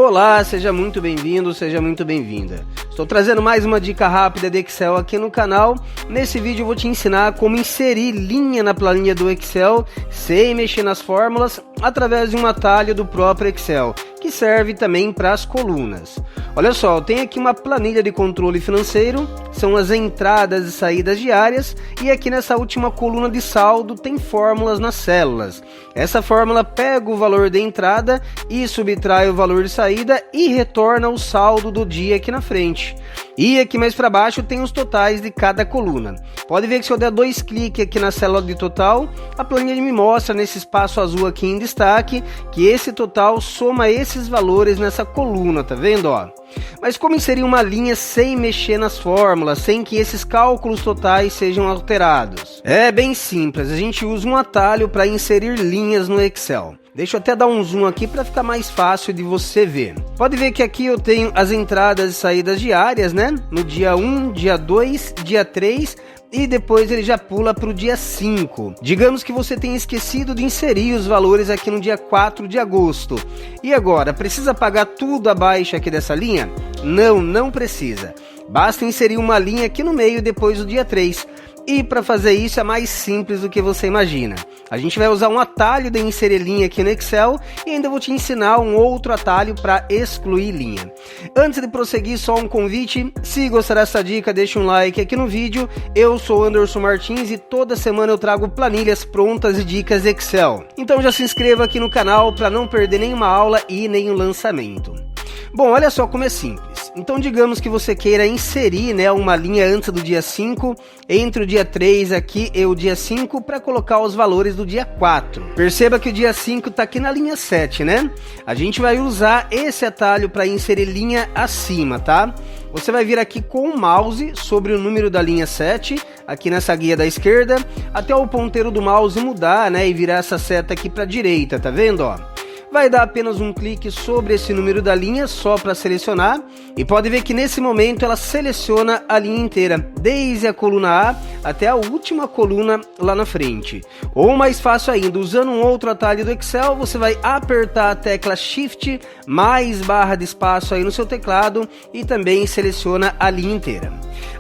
Olá, seja muito bem-vindo, seja muito bem-vinda. Estou trazendo mais uma dica rápida de Excel aqui no canal. Nesse vídeo eu vou te ensinar como inserir linha na planilha do Excel sem mexer nas fórmulas através de um atalho do próprio Excel, que serve também para as colunas. Olha só, eu tenho aqui uma planilha de controle financeiro, são as entradas e saídas diárias, e aqui nessa última coluna de saldo tem fórmulas nas células. Essa fórmula pega o valor de entrada e subtrai o valor de saída e retorna o saldo do dia aqui na frente. E aqui mais para baixo tem os totais de cada coluna. Pode ver que se eu der 2 cliques aqui na célula de total, a planilha me mostra nesse espaço azul aqui em destaque que esse total soma esses valores nessa coluna, tá vendo, ó? Mas como inserir uma linha sem mexer nas fórmulas, sem que esses cálculos totais sejam alterados? É bem simples, a gente usa um atalho para inserir linhas no Excel. Deixa eu até dar um zoom aqui para ficar mais fácil de você ver. Pode ver que aqui eu tenho as entradas e saídas diárias, né? No dia 1, dia 2, dia 3... e depois ele já pula para o dia 5. Digamos que você tenha esquecido de inserir os valores aqui no dia 4 de agosto. E agora, precisa pagar tudo abaixo aqui dessa linha? Não precisa. Basta inserir uma linha aqui no meio depois do dia 3. E para fazer isso é mais simples do que você imagina. A gente vai usar um atalho de inserir linha aqui no Excel e ainda vou te ensinar um outro atalho para excluir linha. Antes de prosseguir, só um convite: se gostar dessa dica, deixa um like aqui no vídeo. Eu sou Anderson Martins e toda semana eu trago planilhas prontas e dicas Excel. Então já se inscreva aqui no canal para não perder nenhuma aula e nenhum lançamento. Bom, olha só como é simples. Então digamos que você queira inserir, né, uma linha antes do dia 5, entre o dia 3 aqui e o dia 5, para colocar os valores do dia 4. Perceba que o dia 5 está aqui na linha 7, né? A gente vai usar esse atalho para inserir linha acima, tá? Você vai vir aqui com o mouse sobre o número da linha 7, aqui nessa guia da esquerda, até o ponteiro do mouse mudar, né, e virar essa seta aqui para a direita, tá vendo, ó? Vai dar apenas um clique sobre esse número da linha, só para selecionar, e pode ver que nesse momento ela seleciona a linha inteira, desde a coluna A até a última coluna lá na frente. Ou mais fácil ainda, usando um outro atalho do Excel, você vai apertar a tecla Shift mais barra de espaço aí no seu teclado e também seleciona a linha inteira.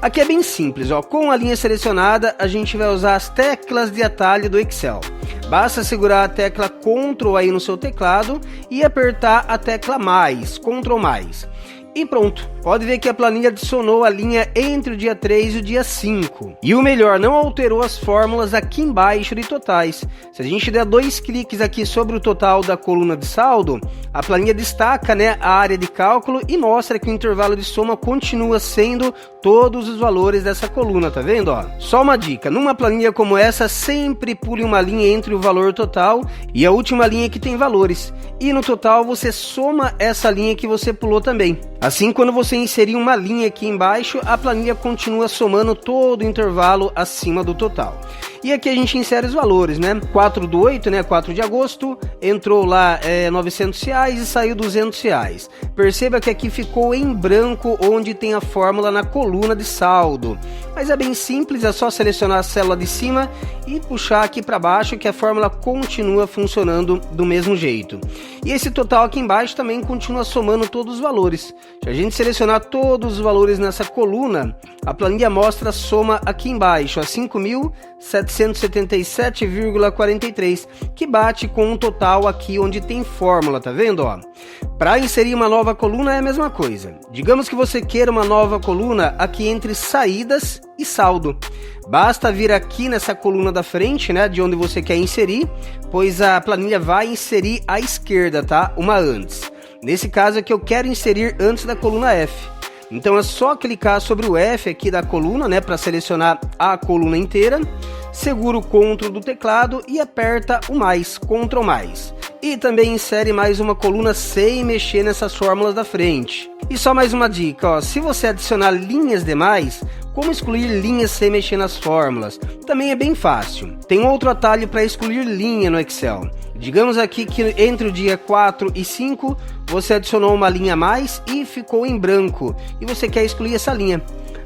Aqui é bem simples, ó. Com a linha selecionada, a gente vai usar as teclas de atalho do Excel. Basta segurar a tecla Ctrl aí no seu teclado e apertar a tecla mais, Ctrl mais. E pronto, pode ver que a planilha adicionou a linha entre o dia 3 e o dia 5. E o melhor, não alterou as fórmulas aqui embaixo de totais. Se a gente der 2 cliques aqui sobre o total da coluna de saldo, a planilha destaca, né, a área de cálculo e mostra que o intervalo de soma continua sendo todos os valores dessa coluna, tá vendo, ó? Só uma dica, numa planilha como essa, sempre pule uma linha entre o valor total e a última linha que tem valores. E no total você soma essa linha que você pulou também. Assim, quando você inserir uma linha aqui embaixo, a planilha continua somando todo o intervalo acima do total. E aqui a gente insere os valores, né? 4/8, né? 4 de agosto, entrou lá R$900 e saiu R$200. Perceba que aqui ficou em branco onde tem a fórmula na coluna de saldo. Mas é bem simples, é só selecionar a célula de cima e puxar aqui para baixo que a fórmula continua funcionando do mesmo jeito. E esse total aqui embaixo também continua somando todos os valores. Se a gente selecionar todos os valores nessa coluna, a planilha mostra a soma aqui embaixo, a 5.777,43, que bate com um total aqui onde tem fórmula, tá vendo, ó? Para inserir uma nova coluna é a mesma coisa. Digamos que você queira uma nova coluna aqui entre saídas e saldo. Basta vir aqui nessa coluna da frente, né, de onde você quer inserir, pois a planilha vai inserir à esquerda, tá? Uma antes. Nesse caso aqui eu quero inserir antes da coluna F. Então é só clicar sobre o F aqui da coluna, né, para selecionar a coluna inteira. Segura o Ctrl do teclado e aperta o mais, Ctrl mais. E também insere mais uma coluna sem mexer nessas fórmulas da frente. E só mais uma dica, ó, se você adicionar linhas demais, como excluir linhas sem mexer nas fórmulas? Também é bem fácil. Tem outro atalho para excluir linha no Excel. Digamos aqui que entre o dia 4 e 5, você adicionou uma linha a mais e ficou em branco. E você quer excluir essa linha.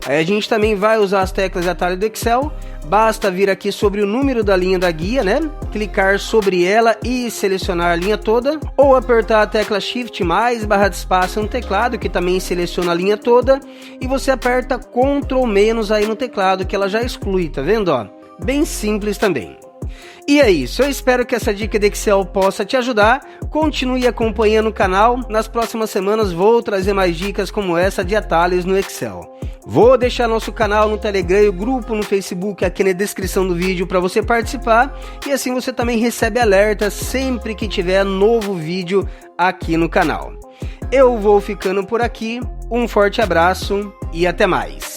Aí a gente também vai usar as teclas de atalho do Excel. Basta vir aqui sobre o número da linha da guia, né? Clicar sobre ela e selecionar a linha toda. Ou apertar a tecla Shift mais barra de espaço no teclado, que também seleciona a linha toda. E você aperta Ctrl menos aí no teclado, que ela já exclui, tá vendo? Ó? Bem simples também. E é isso, eu espero que essa dica de Excel possa te ajudar. Continue acompanhando o canal, nas próximas semanas vou trazer mais dicas como essa de atalhos no Excel. Vou deixar nosso canal no Telegram e o grupo no Facebook aqui na descrição do vídeo para você participar, e assim você também recebe alertas sempre que tiver novo vídeo aqui no canal. Eu vou ficando por aqui, um forte abraço e até mais.